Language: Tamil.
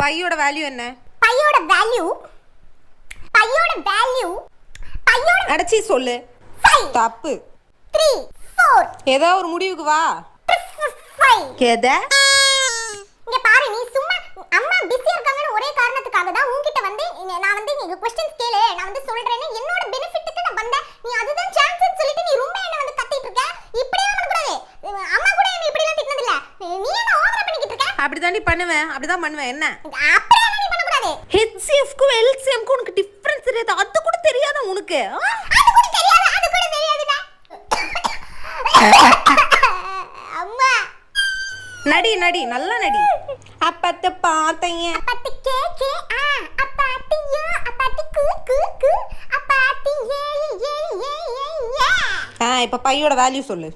பையோட வேல்யூ என்ன? பையோட வேல்யூ அடச்சி சொல்லு. 5 தப்பு. 3 4 ஏதோ ஒரு முடிவுக்கு வா. 5 எத? இங்க பாரு, நீ சும்மா அம்மா பிஸியா இருக்காங்கன்னு ஒரே காரணத்துக்காக தான் உன்கிட்ட வந்து நான் வந்து நீங்க क्वेश्चंस கேளு, நான் வந்து சொல்றேன்னு என்னோட பெனிஃபிட்டுக்கு நான் வந்தேன். நீ அதுதான் சான்ஸ்னு சொல்லிட்டு நீ ரொம்ப என்ன வந்து கத்திட்டு இருக்க. இப்படியே பண்ண கூடாது. அம்மா கூட என்ன இப்படி எல்லாம் திட்டினது இல்ல. நீ என்ன ஓவரா பண்ணிக்கிட்டு இருக்க? அப்படிதான் நீ பண்ணுவேன். அப்படிதான் பண்ணுவேன். என்ன? அப்படியே நீ பண்ண கூடாது. HCF க்கு LCM க்கு உனக்கு டிஃபரன்ஸ் தெரியாது. அது கூட தெரியாத உனக்கு? அது கூட தெரியாதுடா. அம்மா நடி நல்லா நடி. அப்பத்த பாத்தைய அப்பத்தி கே அப்பத்தியா அப்பத்தி கூ அப்பத்தி ஏ இப்ப பையோட வேல்யூ சொல்லு.